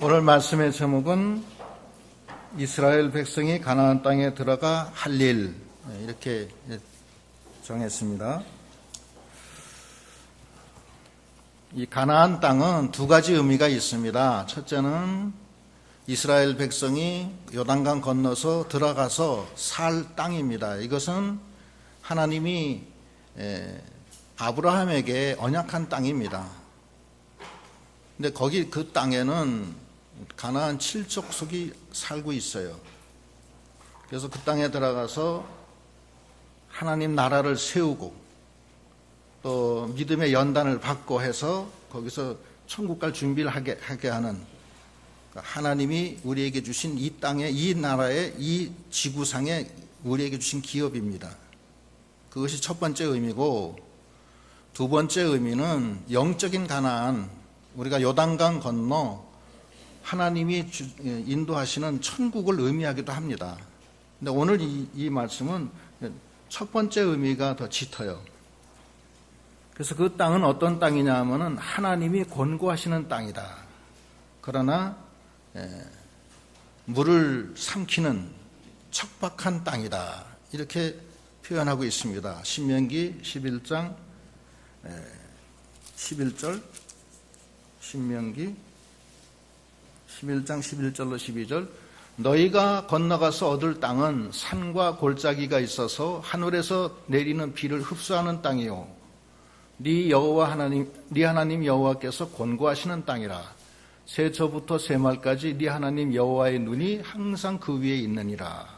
오늘 말씀의 제목은 이스라엘 백성이 가나안 땅에 들어가 할 일, 이렇게 정했습니다. 이 가나안 땅은 두 가지 의미가 있습니다. 첫째는 이스라엘 백성이 요단강 건너서 들어가서 살 땅입니다. 이것은 하나님이 아브라함에게 언약한 땅입니다. 근데 거기 그 땅에는 가나안 7족속이 살고 있어요. 그래서 그 땅에 들어가서 하나님 나라를 세우고 또 믿음의 연단을 받고 해서 거기서 천국 갈 준비를 하게 하는 하나님이 우리에게 주신 이 땅에, 이 나라에, 이 지구상에 우리에게 주신 기업입니다. 그것이 첫 번째 의미고, 두 번째 의미는 영적인 가나안, 우리가 요단강 건너 하나님이 인도하시는 천국을 의미하기도 합니다. 근데 오늘 이 말씀은 첫 번째 의미가 더 짙어요. 그래서 그 땅은 어떤 땅이냐 하면은 하나님이 권고하시는 땅이다. 그러나 물을 삼키는 척박한 땅이다. 이렇게 표현하고 있습니다. 신명기 11장 11절, 신명기 11장 11절로 12절, 너희가 건너가서 얻을 땅은 산과 골짜기가 있어서 하늘에서 내리는 비를 흡수하는 땅이요, 네 하나님 여호와께서 권고하시는 땅이라. 세초부터 세말까지 네 하나님 여호와의 눈이 항상 그 위에 있느니라.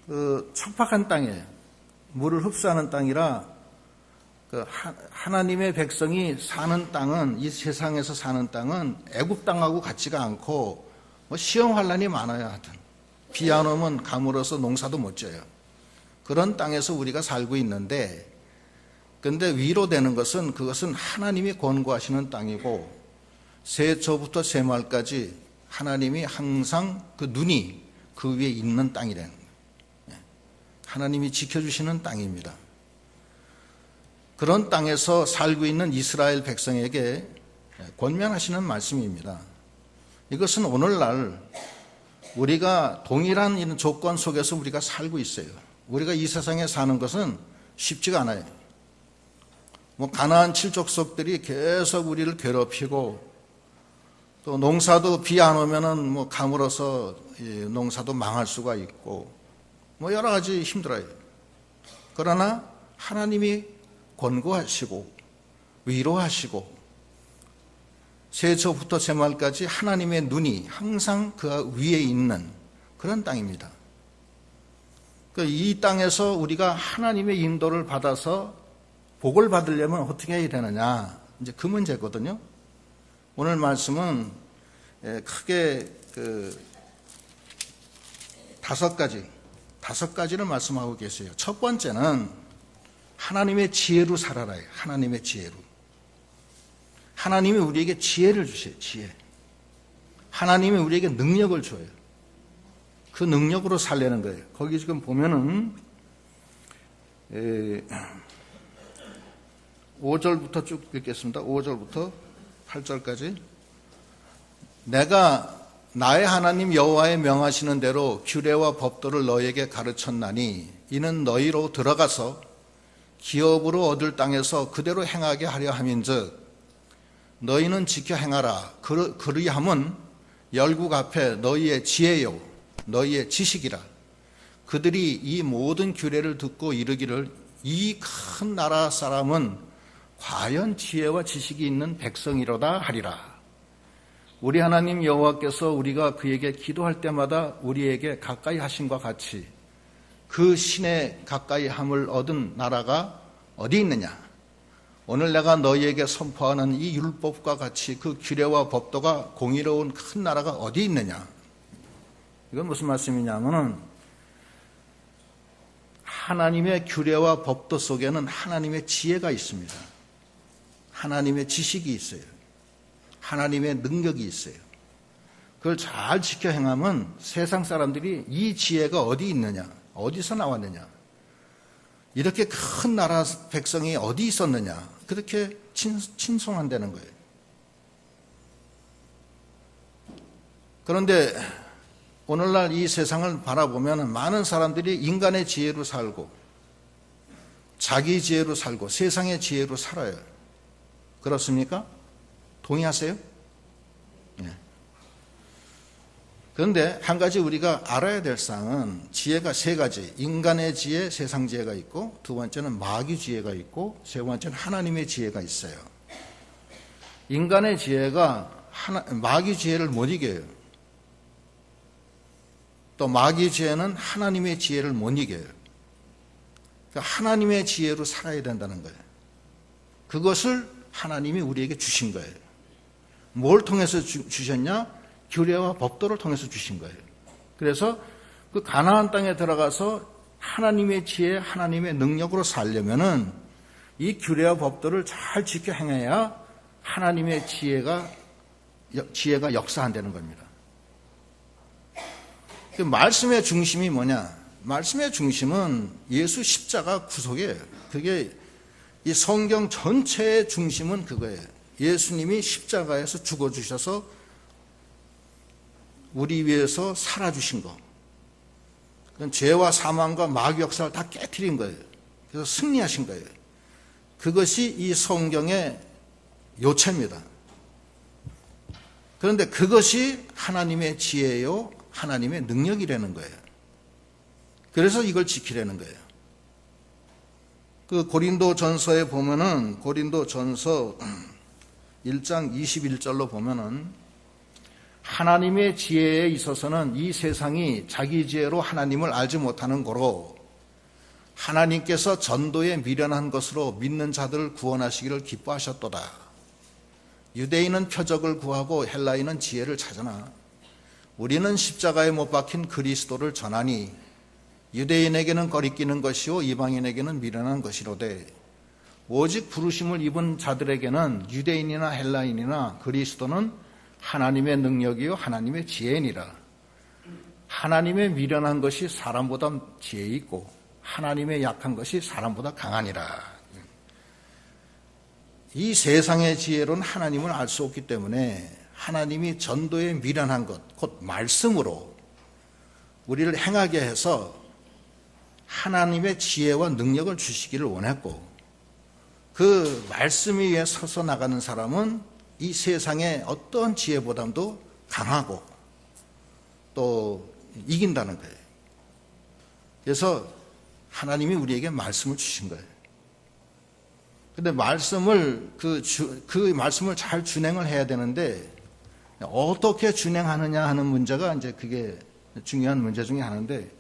그 척박한 땅에 물을 흡수하는 땅이라, 그 하나님의 백성이 사는 땅은, 이 세상에서 사는 땅은 애굽 땅하고 같지가 않고 시험 환란이 많아요. 하여튼 비 안 오면 가물어서 농사도 못 져요. 그런 땅에서 우리가 살고 있는데, 근데 위로되는 것은 그것은 하나님이 권고하시는 땅이고, 세초부터 세말까지 하나님이 항상 그 눈이 그 위에 있는 땅이라는 거예요. 하나님이 지켜주시는 땅입니다. 그런 땅에서 살고 있는 이스라엘 백성에게 권면하시는 말씀입니다. 이것은 오늘날 우리가 동일한 이런 조건 속에서 우리가 살고 있어요. 우리가 이 세상에 사는 것은 쉽지가 않아요. 가나안 7족속들이 계속 우리를 괴롭히고, 또 농사도 비 안 오면은 가물어서 농사도 망할 수가 있고, 여러 가지 힘들어요. 그러나 하나님이 권고하시고 위로하시고 세초부터 세말까지 하나님의 눈이 항상 그 위에 있는 그런 땅입니다. 이 땅에서 우리가 하나님의 인도를 받아서 복을 받으려면 어떻게 해야 되느냐, 이제 그 문제거든요. 오늘 말씀은 크게 다섯 가지를 말씀하고 계세요. 첫 번째는 하나님의 지혜로 살아라. 하나님의 지혜로. 하나님이 우리에게 지혜를 주세요. 지혜. 하나님이 우리에게 능력을 줘요. 그 능력으로 살려는 거예요. 거기 지금 보면은 5절부터 쭉 읽겠습니다. 5절부터 8절까지. 내가 나의 하나님 여호와의 명하시는 대로 규례와 법도를 너희에게 가르쳤나니, 이는 너희로 들어가서 기업으로 얻을 땅에서 그대로 행하게 하려 함인즉, 너희는 지켜 행하라. 그리함은 열국 앞에 너희의 지혜요 너희의 지식이라. 그들이 이 모든 규례를 듣고 이르기를, 이 큰 나라 사람은 과연 지혜와 지식이 있는 백성이로다 하리라. 우리 하나님 여호와께서 우리가 그에게 기도할 때마다 우리에게 가까이 하심과 같이 그 신의 가까이 함을 얻은 나라가 어디 있느냐? 오늘 내가 너희에게 선포하는 이 율법과 같이 그 규례와 법도가 공의로운 큰 나라가 어디 있느냐? 이건 무슨 말씀이냐면은, 하나님의 규례와 법도 속에는 하나님의 지혜가 있습니다. 하나님의 지식이 있어요. 하나님의 능력이 있어요. 그걸 잘 지켜 행하면 세상 사람들이 이 지혜가 어디 있느냐, 어디서 나왔느냐, 이렇게 큰 나라 백성이 어디 있었느냐, 그렇게 친송한다는 거예요. 그런데 오늘날 이 세상을 바라보면 많은 사람들이 인간의 지혜로 살고 자기 지혜로 살고 세상의 지혜로 살아요. 그렇습니까? 동의하세요? 네. 그런데 한 가지 우리가 알아야 될 사항은 지혜가 세 가지, 인간의 지혜, 세상 지혜가 있고, 두 번째는 마귀 지혜가 있고, 세 번째는 하나님의 지혜가 있어요. 인간의 지혜가 마귀 지혜를 못 이겨요. 또 마귀 지혜는 하나님의 지혜를 못 이겨요. 그러니까 하나님의 지혜로 살아야 된다는 거예요. 그것을 하나님이 우리에게 주신 거예요. 뭘 통해서 주셨냐? 규례와 법도를 통해서 주신 거예요. 그래서 그 가나안 땅에 들어가서 하나님의 지혜, 하나님의 능력으로 살려면은 이 규례와 법도를 잘 지켜 행해야 하나님의 지혜가 역사한다는 겁니다. 그 말씀의 중심이 뭐냐? 말씀의 중심은 예수 십자가 구속이에요. 그게 이 성경 전체의 중심은 그거예요. 예수님이 십자가에서 죽어주셔서 우리 위해서 살아주신 거. 그건 죄와 사망과 마귀 역사를 다 깨트린 거예요. 그래서 승리하신 거예요. 그것이 이 성경의 요체입니다. 그런데 그것이 하나님의 지혜요, 하나님의 능력이라는 거예요. 그래서 이걸 지키려는 거예요. 그 고린도전서에 보면은 고린도전서 1장 21절로 보면은 하나님의 지혜에 있어서는 이 세상이 자기 지혜로 하나님을 알지 못하는 거로 하나님께서 전도에 미련한 것으로 믿는 자들을 구원하시기를 기뻐하셨도다. 유대인은 표적을 구하고 헬라인은 지혜를 찾으나 우리는 십자가에 못 박힌 그리스도를 전하니 유대인에게는 거리끼는 것이요 이방인에게는 미련한 것이로되 오직 부르심을 입은 자들에게는 유대인이나 헬라인이나 그리스도는 하나님의 능력이요 하나님의 지혜니라. 하나님의 미련한 것이 사람보다 지혜 있고 하나님의 약한 것이 사람보다 강하니라. 이 세상의 지혜로는 하나님을 알 수 없기 때문에 하나님이 전도에 미련한 것, 곧 말씀으로 우리를 행하게 해서 하나님의 지혜와 능력을 주시기를 원했고, 그 말씀 위에 서서 나가는 사람은 이 세상의 어떤 지혜보다도 강하고 또 이긴다는 거예요. 그래서 하나님이 우리에게 말씀을 주신 거예요. 근데 말씀을 그 말씀을 잘 준행을 해야 되는데 어떻게 준행하느냐 하는 문제가 이제 그게 중요한 문제 중에 하나인데,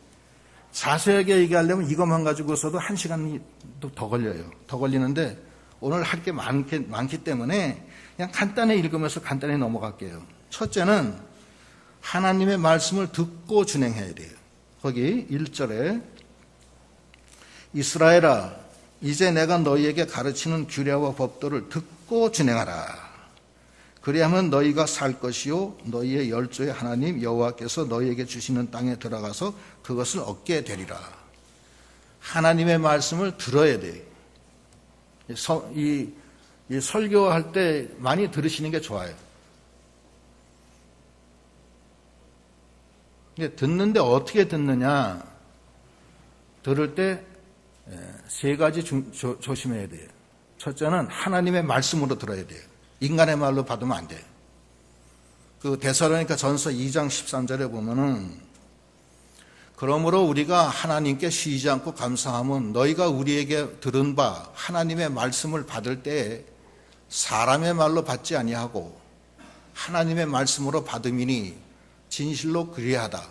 자세하게 얘기하려면 이것만 가지고서도 1시간이 더 걸려요. 더 걸리는데 오늘 할 게 많기 때문에 그냥 간단히 읽으면서 간단히 넘어갈게요. 첫째는 하나님의 말씀을 듣고 준행해야 돼요. 거기 1절에 이스라엘아 이제 내가 너희에게 가르치는 규례와 법도를 듣고 준행하라. 그리하면 너희가 살 것이요 너희의 열조의 하나님 여호와께서 너희에게 주시는 땅에 들어가서 그것을 얻게 되리라. 하나님의 말씀을 들어야 돼요. 이 설교할 때 많이 들으시는 게 좋아요. 듣는데 어떻게 듣느냐? 들을 때 세 가지 조심해야 돼요. 첫째는 하나님의 말씀으로 들어야 돼요. 인간의 말로 받으면 안 돼요. 그 데살로니가 전서 2장 13절에 보면은 그러므로 우리가 하나님께 쉬지 않고 감사함은 너희가 우리에게 들은 바 하나님의 말씀을 받을 때에 사람의 말로 받지 아니하고 하나님의 말씀으로 받음이니 진실로 그리하다.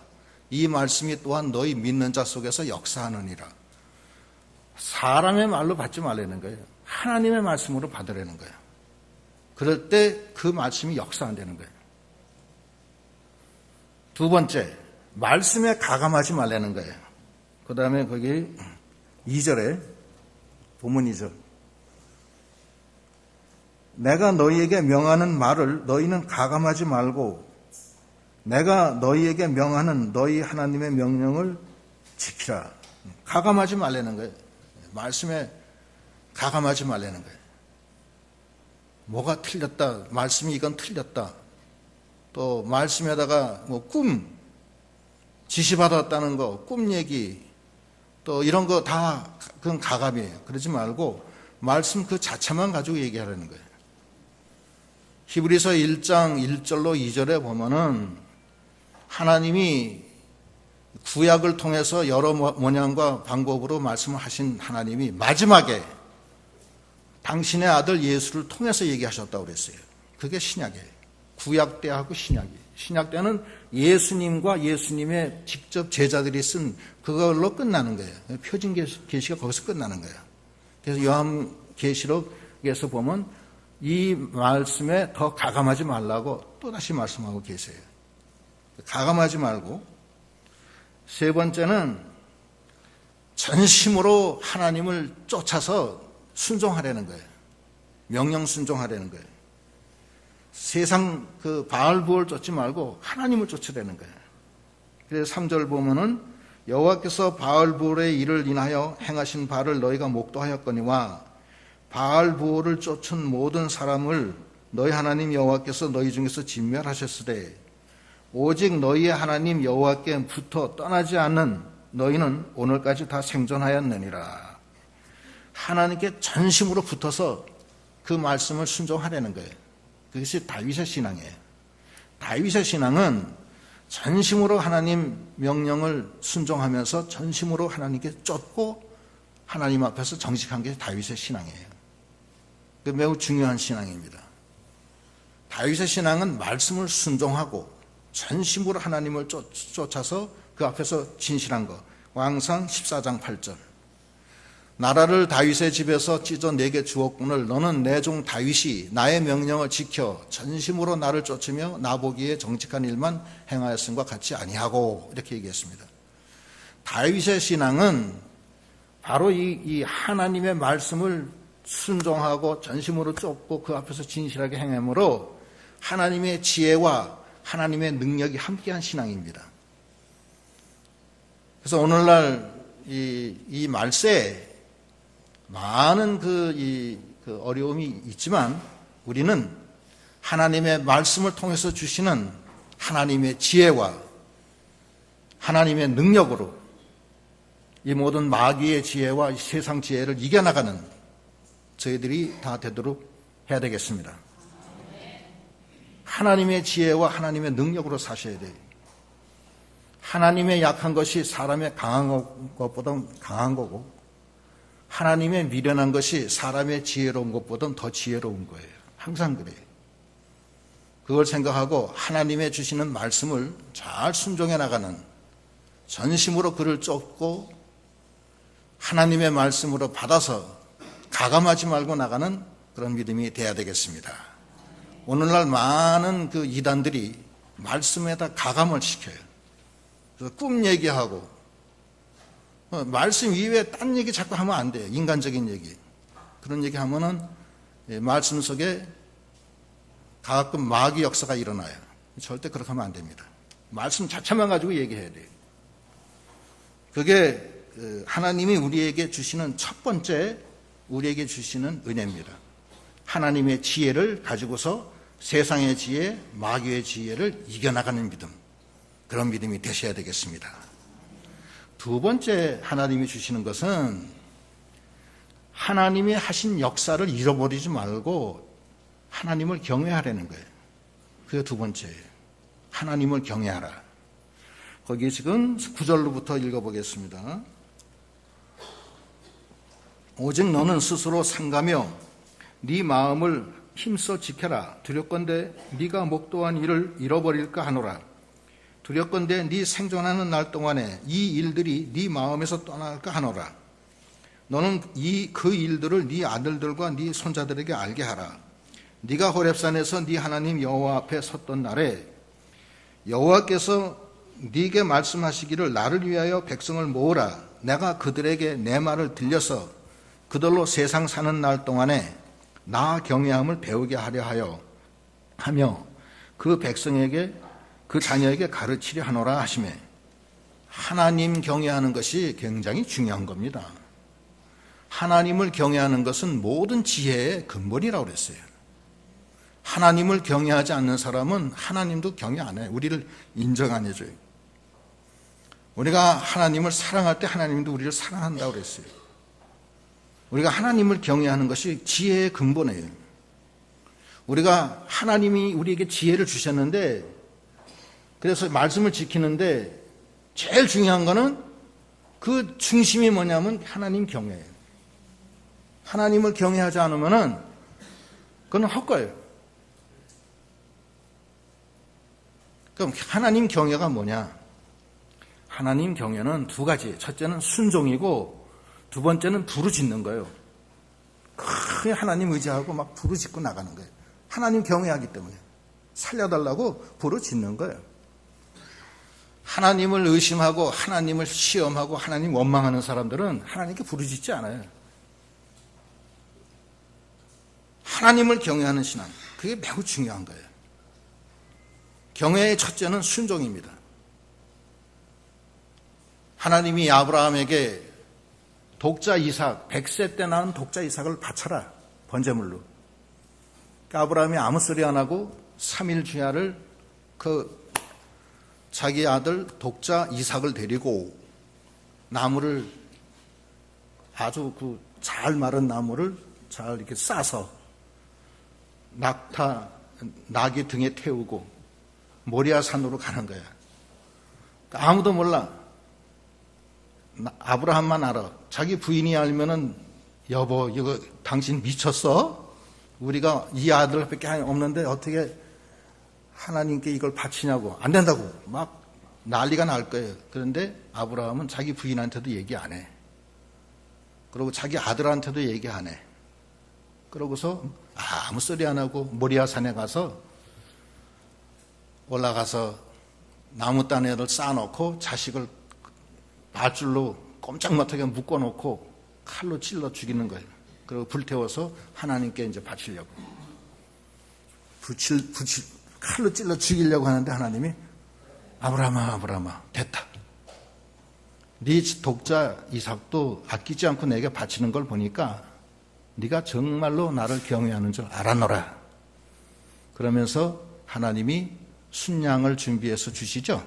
이 말씀이 또한 너희 믿는 자 속에서 역사하느니라. 사람의 말로 받지 말라는 거예요. 하나님의 말씀으로 받으라는 거예요. 그럴 때 그 말씀이 역사한다는 거예요. 두 번째, 말씀에 가감하지 말라는 거예요. 그 다음에 거기 2절에 본문 2절 내가 너희에게 명하는 말을 너희는 가감하지 말고 내가 너희에게 명하는 너희 하나님의 명령을 지키라. 가감하지 말라는 거예요. 말씀에 가감하지 말라는 거예요. 뭐가 틀렸다, 말씀이 이건 틀렸다, 또 말씀에다가 뭐 지시받았다는 거, 꿈 얘기, 또 이런 거 다 그건 가감이에요. 그러지 말고 말씀 그 자체만 가지고 얘기하라는 거예요. 히브리서 1장 1절로 2절에 보면은 하나님이 구약을 통해서 여러 모양과 방법으로 말씀을 하신 하나님이 마지막에 당신의 아들 예수를 통해서 얘기하셨다고 그랬어요. 그게 신약이에요. 구약 때하고 신약이. 신약 때는 예수님과 예수님의 직접 제자들이 쓴 그걸로 끝나는 거예요. 표진 계시가 거기서 끝나는 거예요. 그래서 요한계시록에서 보면 이 말씀에 더 가감하지 말라고 또다시 말씀하고 계세요. 가감하지 말고. 세 번째는 전심으로 하나님을 쫓아서 순종하려는 거예요. 명령 순종하려는 거예요. 세상 그 바알부를 쫓지 말고 하나님을 쫓으려는 거예요. 그래서 3절 보면은 여호와께서 바알부의 일을 인하여 행하신 바를 너희가 목도하였거니와 바알부를 쫓은 모든 사람을 너희 하나님 여호와께서 너희 중에서 진멸하셨으되 오직 너희의 하나님 여호와께 붙어 떠나지 않는 너희는 오늘까지 다 생존하였느니라. 하나님께 전심으로 붙어서 그 말씀을 순종하려는 거예요. 그것이 다윗의 신앙이에요. 다윗의 신앙은 전심으로 하나님 명령을 순종하면서 전심으로 하나님께 쫓고 하나님 앞에서 정직한 게 다윗의 신앙이에요. 그 매우 중요한 신앙입니다. 다윗의 신앙은 말씀을 순종하고 전심으로 하나님을 쫓아서 그 앞에서 진실한 것. 왕상 14장 8절. 나라를 다윗의 집에서 찢어 내게 주었거늘 너는 내 종 다윗이 나의 명령을 지켜 전심으로 나를 쫓으며 나보기에 정직한 일만 행하였음과 같이 아니하고 이렇게 얘기했습니다. 다윗의 신앙은 바로 이 하나님의 말씀을 순종하고 전심으로 쫓고 그 앞에서 진실하게 행함으로 하나님의 지혜와 하나님의 능력이 함께한 신앙입니다. 그래서 오늘날 이 말세에 많은 그 어려움이 있지만 우리는 하나님의 말씀을 통해서 주시는 하나님의 지혜와 하나님의 능력으로 이 모든 마귀의 지혜와 세상 지혜를 이겨나가는 저희들이 다 되도록 해야 되겠습니다. 하나님의 지혜와 하나님의 능력으로 사셔야 돼요. 하나님의 약한 것이 사람의 강한 것보다 강한 거고 하나님의 미련한 것이 사람의 지혜로운 것보다 더 지혜로운 거예요. 항상 그래요. 그걸 생각하고 하나님의 주시는 말씀을 잘 순종해 나가는 전심으로 그를 쫓고 하나님의 말씀으로 받아서 가감하지 말고 나가는 그런 믿음이 돼야 되겠습니다. 오늘날 많은 그 이단들이 말씀에다 가감을 시켜요. 그래서 꿈 얘기하고 말씀 이외에 딴 얘기 자꾸 하면 안 돼요. 인간적인 얘기. 그런 얘기 하면은 말씀 속에 가끔 마귀 역사가 일어나요. 절대 그렇게 하면 안 됩니다. 말씀 자체만 가지고 얘기해야 돼요. 그게 하나님이 우리에게 주시는 첫 번째 우리에게 주시는 은혜입니다. 하나님의 지혜를 가지고서 세상의 지혜, 마귀의 지혜를 이겨나가는 믿음. 그런 믿음이 되셔야 되겠습니다. 두 번째 하나님이 주시는 것은 하나님이 하신 역사를 잃어버리지 말고 하나님을 경외하라는 거예요. 그게 두 번째예요. 하나님을 경외하라. 거기 지금 9절로부터 읽어보겠습니다. 오직 너는 스스로 상가며 네 마음을 힘써 지켜라. 두렵건대 네가 목도한 일을 잃어버릴까 하노라. 두렵건대 네 생존하는 날 동안에 이 일들이 네 마음에서 떠날까 하노라. 너는 그 일들을 네 아들들과 네 손자들에게 알게 하라. 네가 호렙산에서 네 하나님 여호와 앞에 섰던 날에 여호와께서 네게 말씀하시기를 나를 위하여 백성을 모으라. 내가 그들에게 내 말을 들려서 그들로 세상 사는 날 동안에 나 경외함을 배우게 하려 하며 그 백성에게 그 자녀에게 가르치려 하노라 하시매 하나님 경외하는 것이 굉장히 중요한 겁니다. 하나님을 경외하는 것은 모든 지혜의 근본이라고 그랬어요. 하나님을 경외하지 않는 사람은 하나님도 경외 안 해요. 우리를 인정 안 해줘요. 우리가 하나님을 사랑할 때 하나님도 우리를 사랑한다고 그랬어요. 우리가 하나님을 경외하는 것이 지혜의 근본이에요. 우리가 하나님이 우리에게 지혜를 주셨는데, 그래서 말씀을 지키는데 제일 중요한 거는 그 중심이 뭐냐면 하나님 경외예요. 하나님을 경외하지 않으면은 그건 헛거예요. 그럼 하나님 경외가 뭐냐? 하나님 경외는 두 가지. 첫째는 순종이고 두 번째는 부르짖는 거예요. 크게 하나님 의지하고 막 부르짖고 나가는 거예요. 하나님 경외하기 때문에 살려달라고 부르짖는 거예요. 하나님을 의심하고 하나님을 시험하고 하나님 원망하는 사람들은 하나님께 부르짖지 않아요. 하나님을 경외하는 신앙, 그게 매우 중요한 거예요. 경외의 첫째는 순종입니다. 하나님이 아브라함에게 독자 이삭, 100세 때 낳은 독자 이삭을 바쳐라, 번제물로. 그러니까 아브라함이 아무 소리 안 하고 3일 주야를 자기 아들 독자 이삭을 데리고 나무를, 아주 잘 마른 나무를 잘 이렇게 싸서 낙이 등에 태우고 모리아 산으로 가는 거야. 그러니까 아무도 몰라. 아브라함만 알아. 자기 부인이 알면은, 여보, 이거 당신 미쳤어? 우리가 이 아들밖에 없는데 어떻게 하나님께 이걸 바치냐고. 안 된다고 막 난리가 날 거예요. 그런데 아브라함은 자기 부인한테도 얘기 안 해. 그리고 자기 아들한테도 얘기 안 해. 그러고서 아무 소리 안 하고 모리아 산에 가서 올라가서 나무단에를 쌓아놓고 자식을 밧줄로 꼼짝 못하게 묶어놓고 칼로 찔러 죽이는 거예요. 그리고 불태워서 하나님께 이제 바치려고. 칼로 찔러 죽이려고 하는데 하나님이 아브라함아 됐다. 네 독자 이삭도 아끼지 않고 내게 바치는 걸 보니까 네가 정말로 나를 경외하는 줄 알아노라. 그러면서 하나님이 순양을 준비해서 주시죠.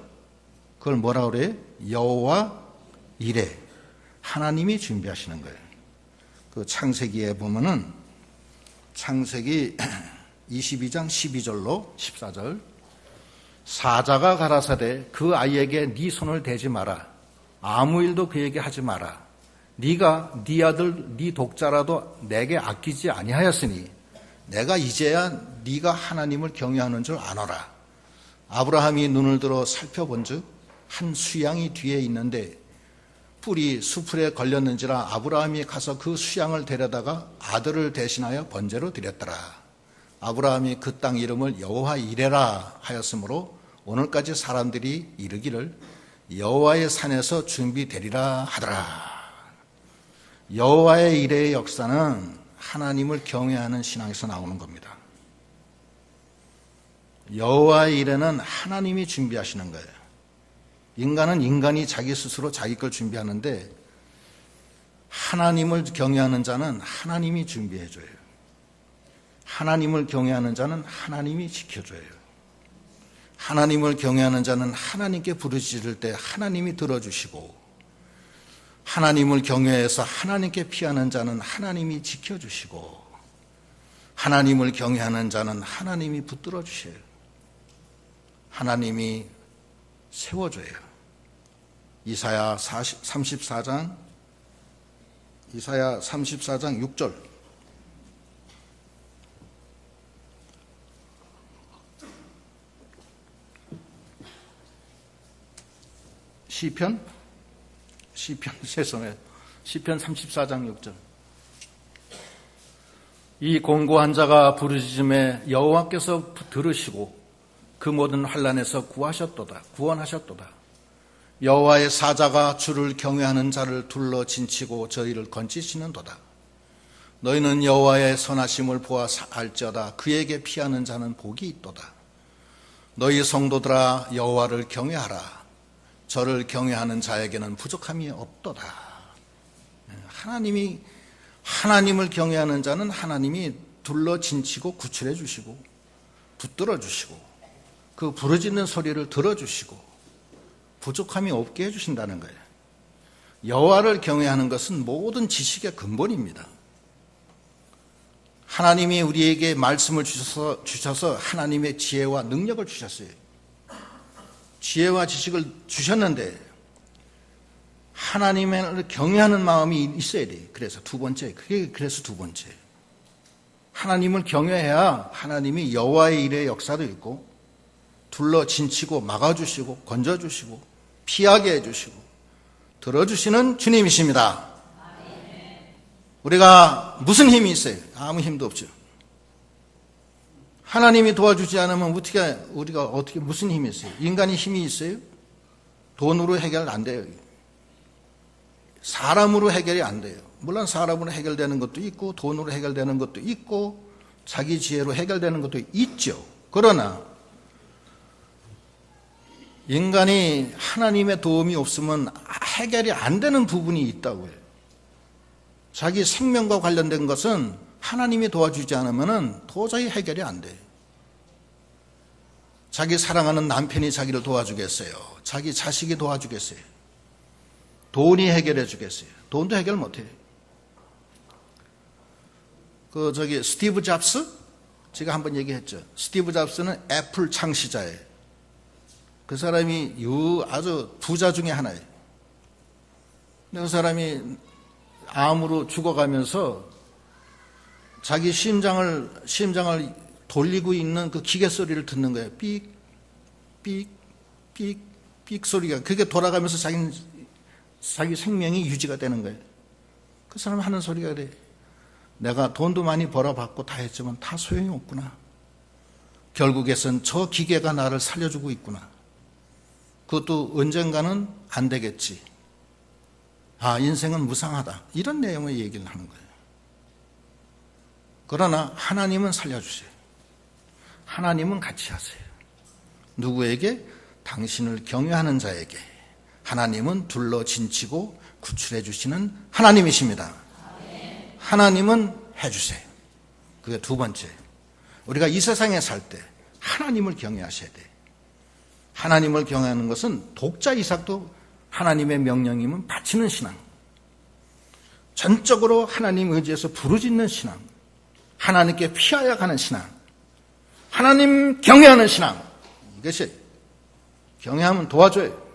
그걸 뭐라 그래요? 여호와 이레, 하나님이 준비하시는 거예요. 그 창세기에 보면은 창세기 22장 12절로 14절, 사자가 가라사대 그 아이에게 네 손을 대지 마라. 아무 일도 그에게 하지 마라. 네가 네 아들 네 독자라도 내게 아끼지 아니하였으니 내가 이제야 네가 하나님을 경외하는 줄 아노라. 아브라함이 눈을 들어 살펴본즉 한 수양이 뒤에 있는데 뿔이 수풀에 걸렸는지라 아브라함이 가서 그 수양을 데려다가 아들을 대신하여 번제로 드렸더라. 아브라함이 그 땅 이름을 여호와 이레라 하였으므로 오늘까지 사람들이 이르기를 여호와의 산에서 준비되리라 하더라. 여호와의 이레의 역사는 하나님을 경외하는 신앙에서 나오는 겁니다. 여호와의 이레는 하나님이 준비하시는 거예요. 인간은 인간이 자기 스스로 자기 걸 준비하는데 하나님을 경외하는 자는 하나님이 준비해줘요. 하나님을 경외하는 자는 하나님이 지켜줘요. 하나님을 경외하는 자는 하나님께 부르짖을 때 하나님이 들어주시고, 하나님을 경외해서 하나님께 피하는 자는 하나님이 지켜주시고, 하나님을 경외하는 자는 하나님이 붙들어 주셔요. 하나님이 세워줘요. 이사야 34장 6절. 시편 죄송해요. 시편 34장 6절. 이 공고한 자가 부르짖음에 여호와께서 들으시고 그 모든 환난에서 구원하셨도다. 여호와의 사자가 주를 경외하는 자를 둘러 진치고 저희를 건지시는도다. 너희는 여호와의 선하심을 보아 알지어다. 그에게 피하는 자는 복이 있도다. 너희 성도들아 여호와를 경외하라. 저를 경외하는 자에게는 부족함이 없도다. 하나님을 경외하는 자는 하나님이 둘러 진치고 구출해 주시고 붙들어 주시고 그 부르짖는 소리를 들어주시고 부족함이 없게 해주신다는 거예요. 여호와를 경외하는 것은 모든 지식의 근본입니다. 하나님이 우리에게 말씀을 주셔서 하나님의 지혜와 능력을 주셨어요. 지혜와 지식을 주셨는데 하나님을 경외하는 마음이 있어야 돼요. 그래서 두 번째. 하나님을 경외해야 하나님이 여호와의 일의 역사도 있고 둘러 진치고 막아주시고 건져주시고 피하게 해주시고 들어주시는 주님이십니다. 우리가 무슨 힘이 있어요? 아무 힘도 없죠. 하나님이 도와주지 않으면 우리가 어떻게 무슨 힘이 있어요? 인간이 힘이 있어요? 돈으로 해결 안 돼요. 사람으로 해결이 안 돼요. 물론 사람으로 해결되는 것도 있고 돈으로 해결되는 것도 있고 자기 지혜로 해결되는 것도 있죠. 그러나 인간이 하나님의 도움이 없으면 해결이 안 되는 부분이 있다고요. 자기 생명과 관련된 것은 하나님이 도와주지 않으면 도저히 해결이 안 돼요. 자기 사랑하는 남편이 자기를 도와주겠어요? 자기 자식이 도와주겠어요? 돈이 해결해 주겠어요? 돈도 해결 못해요. 스티브 잡스? 제가 한번 얘기했죠. 스티브 잡스는 애플 창시자예요. 그 사람이 아주 부자 중에 하나예요. 그 사람이 암으로 죽어가면서 자기 심장을 돌리고 있는 그 기계 소리를 듣는 거예요. 삑, 삑, 삑, 삑 소리가. 그게 돌아가면서 자기 생명이 유지가 되는 거예요. 그 사람이 하는 소리가 그래. 내가 돈도 많이 벌어받고 다 했지만 다 소용이 없구나. 결국에선 저 기계가 나를 살려주고 있구나. 그것도 언젠가는 안 되겠지. 인생은 무상하다. 이런 내용의 얘기를 하는 거예요. 그러나 하나님은 살려주세요. 하나님은 같이 하세요. 누구에게? 당신을 경외하는 자에게. 하나님은 둘러 진치고 구출해 주시는 하나님이십니다. 하나님은 해주세요. 그게 두 번째. 우리가 이 세상에 살 때 하나님을 경외하셔야 돼요. 하나님을 경외하는 것은 독자 이삭도 하나님의 명령이면 바치는 신앙, 전적으로 하나님 의지에서 부르짖는 신앙, 하나님께 피하여 가는 신앙, 하나님 경외하는 신앙. 이것이 경외하면 도와줘요.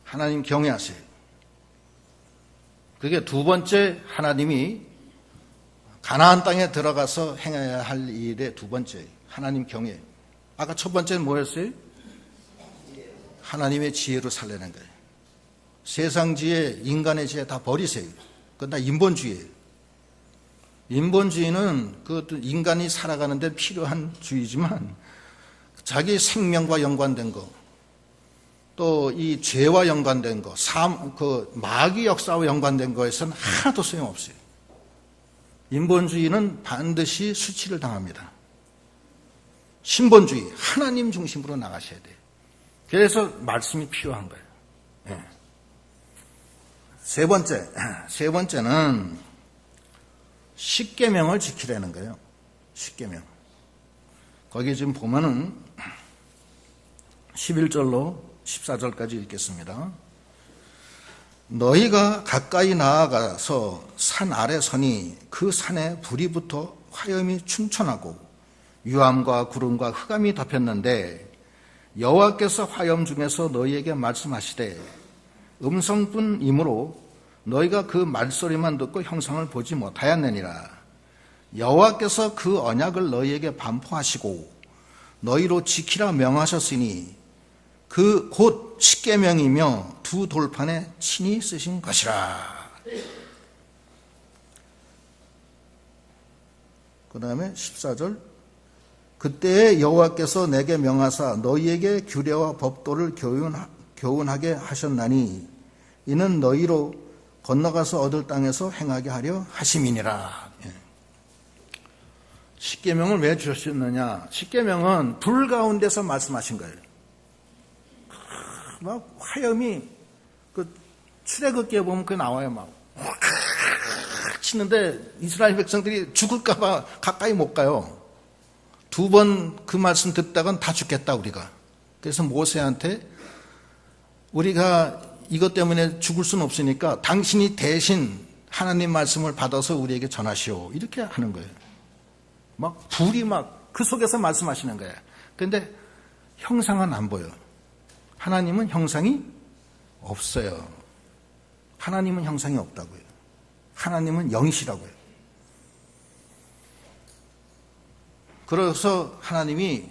하나님 경외하세요. 그게 두 번째, 하나님이 가나안 땅에 들어가서 행해야 할 일의 두 번째, 하나님 경외. 아까 첫 번째는 뭐였어요? 하나님의 지혜로 살려는 거예요. 세상 지혜, 인간의 지혜 다 버리세요. 그건 다 인본주의예요. 인본주의는 그것도 인간이 살아가는 데 필요한 주의지만 자기 생명과 연관된 거, 또 이 죄와 연관된 거, 마귀 역사와 연관된 거에서는 하나도 소용없어요. 인본주의는 반드시 수치를 당합니다. 신본주의, 하나님 중심으로 나가셔야 돼요. 그래서 말씀이 필요한 거예요. 네. 세 번째는 십계명을 지키라는 거예요. 십계명. 거기 지금 보면은 11절로 14절까지 읽겠습니다. 너희가 가까이 나아가서 산 아래 서니 그 산에 불이 붙어 화염이 춘천하고 유암과 구름과 흑암이 덮였는데 여호와께서 화염 중에서 너희에게 말씀하시되 음성뿐이므로 너희가 그 말소리만 듣고 형상을 보지 못하였느니라. 여호와께서 그 언약을 너희에게 반포하시고 너희로 지키라 명하셨으니 그 곧 십계명이며 두 돌판에 친히 쓰신 것이라. 그 다음에 14절. 그때에 여호와께서 내게 명하사 너희에게 규례와 법도를 교훈하게 하셨나니 이는 너희로 건너가서 얻을 땅에서 행하게 하려 하심이니라. 십계명을 왜 주셨느냐? 십계명은 불 가운데서 말씀하신 거예요. 막 화염이 출애굽기에 보면 그 나와요. 막 시키는데 이스라엘 백성들이 죽을까봐 가까이 못 가요. 2번 그 말씀 듣다간 다 죽겠다 우리가. 그래서 모세한테 우리가 이것 때문에 죽을 수는 없으니까 당신이 대신 하나님 말씀을 받아서 우리에게 전하시오. 이렇게 하는 거예요. 막 불이 막 그 속에서 말씀하시는 거예요. 그런데 형상은 안 보여. 하나님은 형상이 없어요. 하나님은 형상이 없다고요. 하나님은 영이시라고요. 그래서 하나님이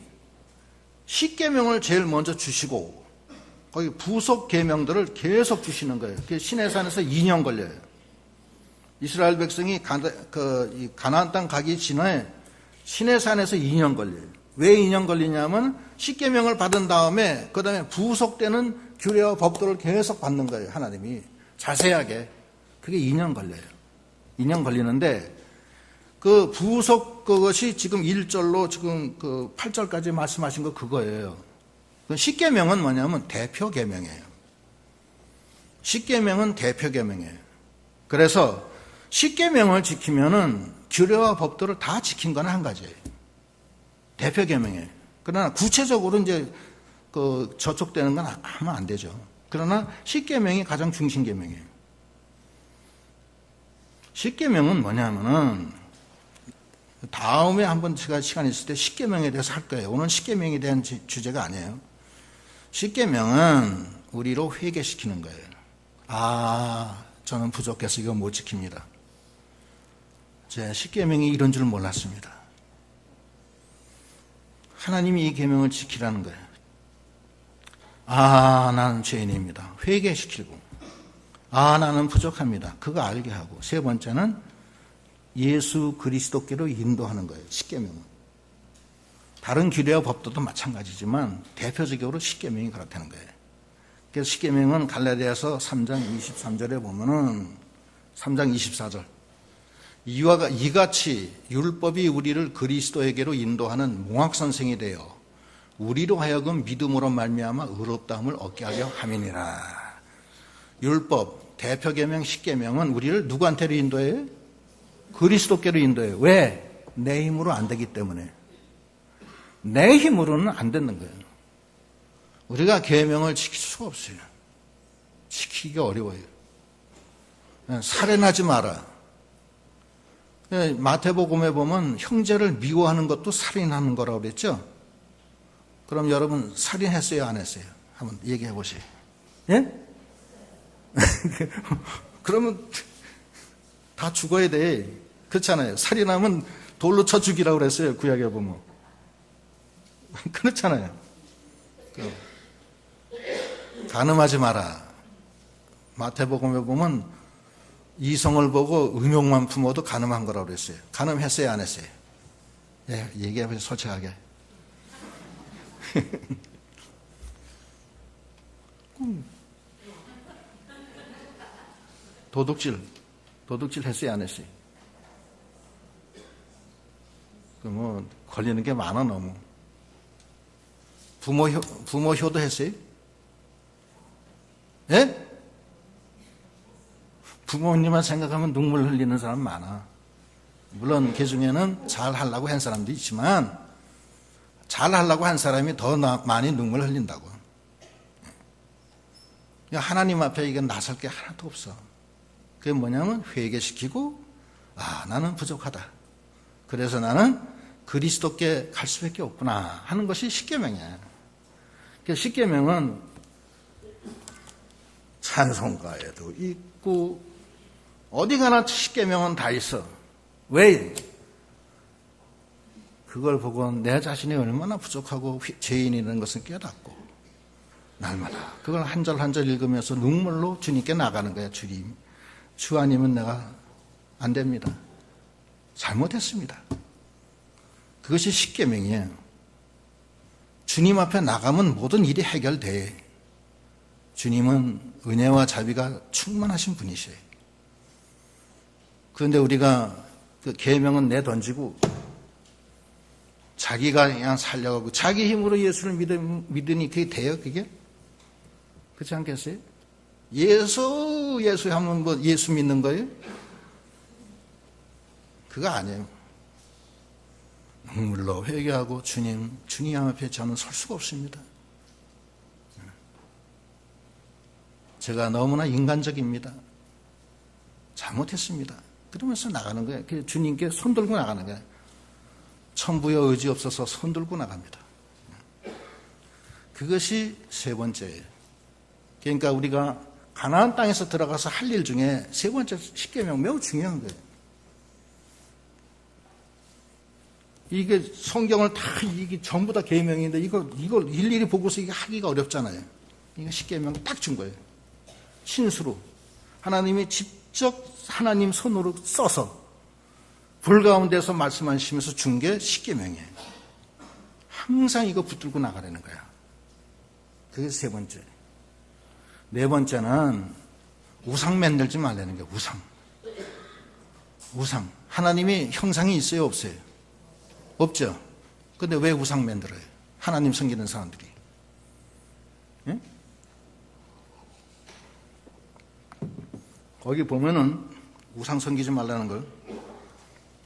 십계명을 제일 먼저 주시고 거기 부속 계명들을 계속 주시는 거예요. 시내산에서 2년 걸려요. 이스라엘 백성이 가나안 땅 가기 전에 시내산에서 2년 걸려요. 왜 2년 걸리냐면 십계명을 받은 다음에 그 다음에 부속되는 규례와 법도를 계속 받는 거예요. 하나님이 자세하게. 그게 2년 걸려요. 2년 걸리는데 그 부속 그것이 지금 1절로 지금 그 8절까지 말씀하신 거 그거예요. 십계명은 뭐냐면 대표 계명이에요. 십계명은 대표 계명이에요. 그래서 십계명을 지키면은 규례와 법도를 다 지킨 건 한 가지예요. 대표 계명이에요. 그러나 구체적으로 이제 그 저촉되는 건 하면 안 되죠. 그러나 십계명이 가장 중심 계명이에요. 십계명은 뭐냐면은 다음에 한번 제가 시간 있을 때 십계명에 대해서 할 거예요. 오늘 십계명에 대한 주제가 아니에요. 십계명은 우리로 회개시키는 거예요. 아, 저는 부족해서 이거 못 지킵니다. 제 십계명이 이런 줄 몰랐습니다. 하나님이 이 계명을 지키라는 거예요. 아, 나는 죄인입니다. 회개시키고. 아, 나는 부족합니다. 그거 알게 하고. 세 번째는 예수 그리스도께로 인도하는 거예요. 십계명은. 다른 규례와 법도도 마찬가지지만 대표적으로 십계명이 그렇다는 거예요. 그래서 십계명은 갈라디아서 3장 23절에 보면은 3장 24절 이같이 율법이 우리를 그리스도에게로 인도하는 몽학선생이 되어 우리로 하여금 믿음으로 말미암아 의롭다함을 얻게 하려 함이니라. 율법, 대표계명, 십계명은 우리를 누구한테로 인도해요? 그리스도께로 인도해요. 왜? 내 힘으로 안 되기 때문에. 내 힘으로는 안 되는 거예요. 우리가 계명을 지킬 수가 없어요. 지키기가 어려워요. 살인하지 마라. 마태복음에 보면 형제를 미워하는 것도 살인하는 거라고 그랬죠? 그럼 여러분 살인했어요? 안 했어요? 한번 얘기해 보세요. 예? 그러면 다 죽어야 돼. 그렇잖아요. 살인하면 돌로 쳐 죽이라고 그랬어요. 구약에 보면. 그렇잖아요. 간음하지 마라. 마태복음에 보면 이성을 보고 음욕만 품어도 간음한 거라고 그랬어요. 간음했어요? 안 했어요? 예, 얘기해보세요. 솔직하게. 도둑질 했어요? 안 했어요? 뭐 걸리는 게 많아 너무. 부모 효도했어요? 예? 부모님만 생각하면 눈물 흘리는 사람 많아. 물론 그 중에는 잘 하려고 한 사람도 있지만 잘 하려고 한 사람이 더 많이 눈물 흘린다고. 하나님 앞에 이건 나설 게 하나도 없어. 그게 뭐냐면 회개시키고 아, 나는 부족하다. 그래서 나는 그리스도께 갈 수밖에 없구나 하는 것이 십계명이야. 십계명은 찬송가에도 있고 어디 가나 십계명은 다 있어. 왜? 그걸 보고 내 자신이 얼마나 부족하고 죄인이라는 것을 깨닫고 날마다 그걸 한 절 한 절 읽으면서 눈물로 주님께 나가는 거야. 주님, 주 아니면 내가 안 됩니다. 잘못했습니다. 그것이 십계명이에요. 주님 앞에 나가면 모든 일이 해결돼. 주님은 은혜와 자비가 충만하신 분이세요. 그런데 우리가 그 계명은 내던지고 자기가 그냥 살려가고 자기 힘으로 예수를 믿으니 그게 돼요? 그게? 그렇지 않겠어요? 예수 하면 뭐 예수 믿는 거예요? 그거 아니에요. 눈물로 회개하고 주님 앞에 저는 설 수가 없습니다. 제가 너무나 인간적입니다. 잘못했습니다. 그러면서 나가는 거예요. 주님께 손 들고 나가는 거예요. 천부의 의지 없어서 손 들고 나갑니다. 그것이 세 번째예요. 그러니까 우리가 가나안 땅에서 들어가서 할 일 중에 세 번째 십계명 매우 중요한 거예요. 이게 성경을 다 이게 전부 다 계명인데 이걸 일일이 보고서 이게 하기가 어렵잖아요. 이거 십계명 딱 준 거예요. 신수로 하나님이 직접 하나님 손으로 써서 불 가운데서 말씀하시면서 준 게 십계명이에요. 항상 이거 붙들고 나가라는 거야. 그게 세 번째. 네 번째는 우상 만들지 말라는 거예요. 우상. 하나님이 형상이 있어요, 없어요? 없죠. 근데 왜 우상 만들어요? 하나님 섬기는 사람들이. 예? 거기 보면은 우상 섬기지 말라는 걸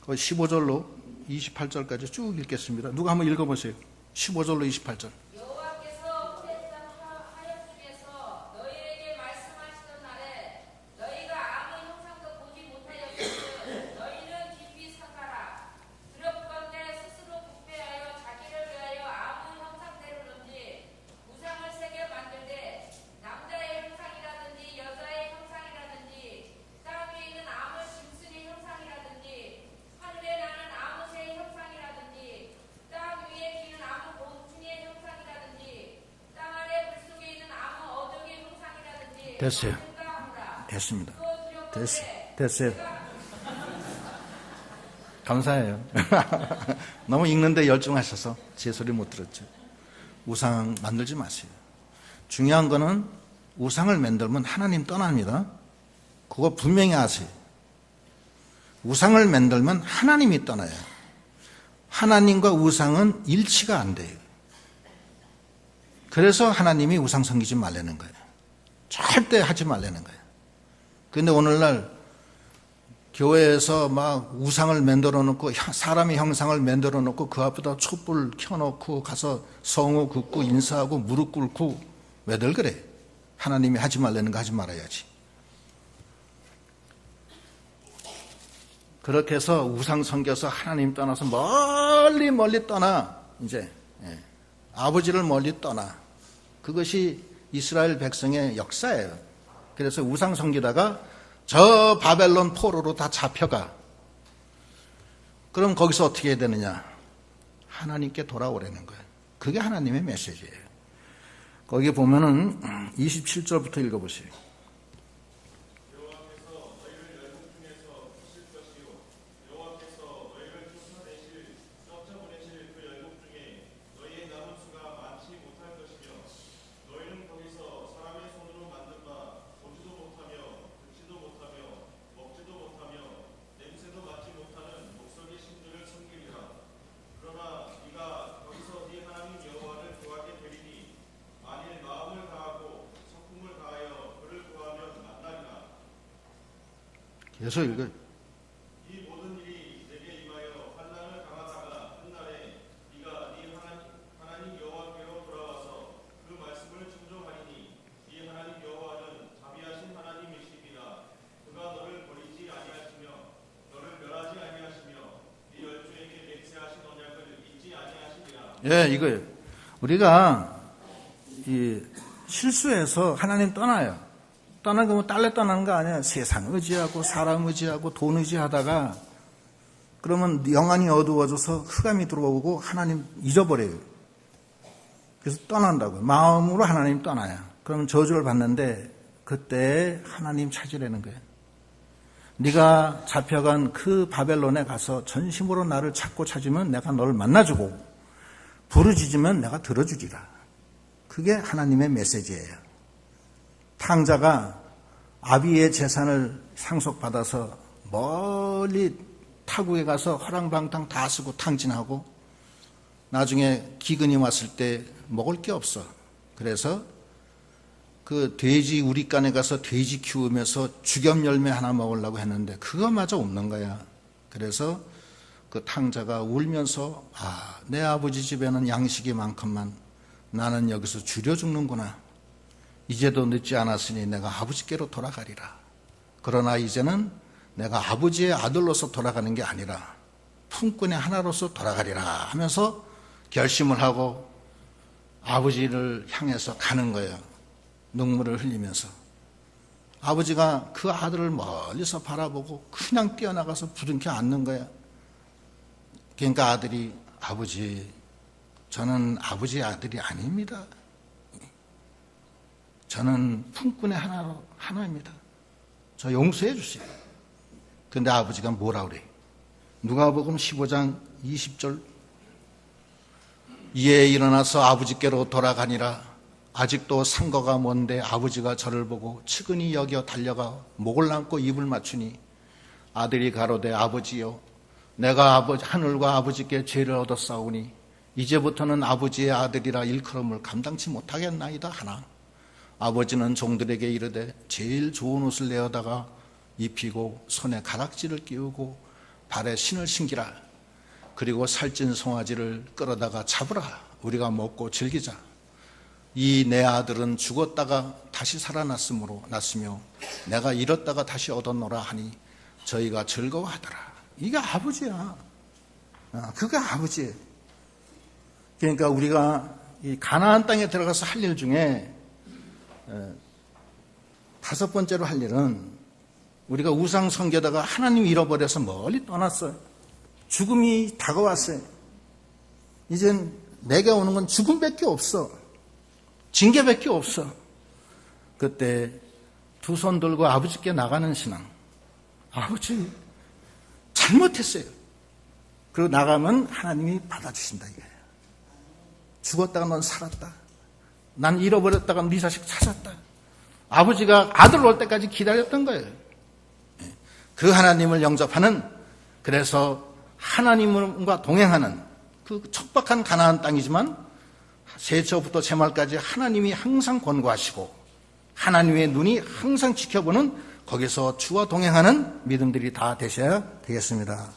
거기 15절로 28절까지 쭉 읽겠습니다. 누가 한번 읽어보세요. 15절로 28절. 여호와께서 호렙산 하염 중에서 너희에게 말씀하시던 날에 너희가 아무 형상도 보지 못하였으면 너희는 깊이 삼가라. 두렵건대 스스로 부패하여 자기를 위하여 아무 형상대로든지 우상을 새겨 만들되 남자의 형상이라든지 여자의 형상이라든지 땅 위에 있는 아무 짐승의 형상이라든지 하늘에 나는 아무 새의 형상이라든지 땅 위에 기는 아무 곤충의 형상이라든지 땅 아래 물속에 있는 아무 어종의 형상이라든지 됐어요. 하는가 됐습니다. 또 두렵건대 됐어요. 감사해요. 너무 읽는데 열중하셔서 제 소리 못 들었죠. 우상 만들지 마세요. 중요한 거는 우상을 만들면 하나님 떠납니다. 그거 분명히 아세요. 우상을 만들면 하나님이 떠나요. 하나님과 우상은 일치가 안 돼요. 그래서 하나님이 우상 섬기지 말라는 거예요. 절대 하지 말라는 거예요. 그런데 오늘날 교회에서 막 우상을 만들어 놓고 사람의 형상을 만들어 놓고 그 앞에다 촛불 켜놓고 가서 성우 긋고 인사하고 무릎 꿇고 왜들 그래? 하나님이 하지 말라는 거 하지 말아야지. 그렇게 해서 우상 섬겨서 하나님 떠나서 멀리 떠나 이제 아버지를 멀리 떠나. 그것이 이스라엘 백성의 역사예요. 그래서 우상 섬기다가 저 바벨론 포로로 다 잡혀가. 그럼 거기서 어떻게 해야 되느냐? 하나님께 돌아오라는 거예요. 그게 하나님의 메시지예요. 거기 보면은 27절부터 읽어보세요. 계속 읽어요. 이 모든 일이 내게 임하여 환난을 당하다가 훗날에 네가 네 하나님 여호와께로 돌아와서 그 말씀을 순종하리니 네 하나님 여호와는 자비하신 하나님이십니다. 그가 너를 버리지 아니하시며 너를 멸하지 아니하시며 네 열조에게 맹세하신 언약을 잊지 아니하시리라. 예, 이거예요. 우리가 이 실수해서 하나님 떠나요. 떠나는 거면 딸래 떠나는 거 아니야. 세상 의지하고 사람 의지하고 돈 의지하다가 그러면 영안이 어두워져서 흑암이 들어오고 하나님 잊어버려요. 그래서 떠난다고요. 마음으로 하나님 떠나요. 그러면 저주를 받는데 그때 하나님 찾으라는 거예요. 네가 잡혀간 그 바벨론에 가서 전심으로 나를 찾으면 내가 너를 만나주고 부르짖으면 내가 들어주리라. 그게 하나님의 메시지예요. 탕자가 아비의 재산을 상속받아서 멀리 타국에 가서 허랑방탕 다 쓰고 탕진하고 나중에 기근이 왔을 때 먹을 게 없어. 그래서 그 돼지 우리간에 가서 돼지 키우면서 죽염 열매 하나 먹으려고 했는데 그거마저 없는 거야. 그래서 그 탕자가 울면서 내 아버지 집에는 양식이 많건만 나는 여기서 줄여 죽는구나. 이제도 늦지 않았으니 내가 아버지께로 돌아가리라. 그러나 이제는 내가 아버지의 아들로서 돌아가는 게 아니라 품꾼의 하나로서 돌아가리라 하면서 결심을 하고 아버지를 향해서 가는 거예요. 눈물을 흘리면서. 아버지가 그 아들을 멀리서 바라보고 그냥 뛰어나가서 부둥켜 안는 거예요. 그러니까 아들이, 아버지, 저는 아버지의 아들이 아닙니다. 저는 품꾼의 하나입니다. 저 용서해 주세요. 근데 아버지가 뭐라 그래? 누가복음 15장 20절. 이에 일어나서 아버지께로 돌아가니라. 아직도 상거가 먼데 아버지가 저를 보고 측은히 여겨 달려가 목을 안고 입을 맞추니 아들이 가로되 아버지여 내가 하늘과 아버지께 죄를 얻었사오니 이제부터는 아버지의 아들이라 일컬음을 감당치 못하겠나이다 하나 아버지는 종들에게 이르되 제일 좋은 옷을 내어다가 입히고 손에 가락지를 끼우고 발에 신을 신기라. 그리고 살찐 송아지를 끌어다가 잡으라. 우리가 먹고 즐기자. 이 내 아들은 죽었다가 다시 살아났으며 내가 잃었다가 다시 얻었노라 하니 저희가 즐거워하더라. 이게 아버지야. 그게 아버지예요. 그러니까 우리가 이 가나안 땅에 들어가서 할 일 중에 다섯 번째로 할 일은 우리가 우상 숭배다가 하나님 잃어버려서 멀리 떠났어요. 죽음이 다가왔어요. 이젠 내게 오는 건 죽음밖에 없어. 징계밖에 없어. 그때 두 손 들고 아버지께 나가는 신앙. 아버지 잘못했어요. 그리고 나가면 하나님이 받아주신다 이거예요. 죽었다가 넌 살았다. 난 잃어버렸다가 네 자식 찾았다. 아버지가 아들 올 때까지 기다렸던 거예요. 그 하나님을 영접하는, 그래서 하나님과 동행하는 그 척박한 가나안 땅이지만 세초부터 제말까지 하나님이 항상 권고하시고 하나님의 눈이 항상 지켜보는, 거기서 주와 동행하는 믿음들이 다 되셔야 되겠습니다.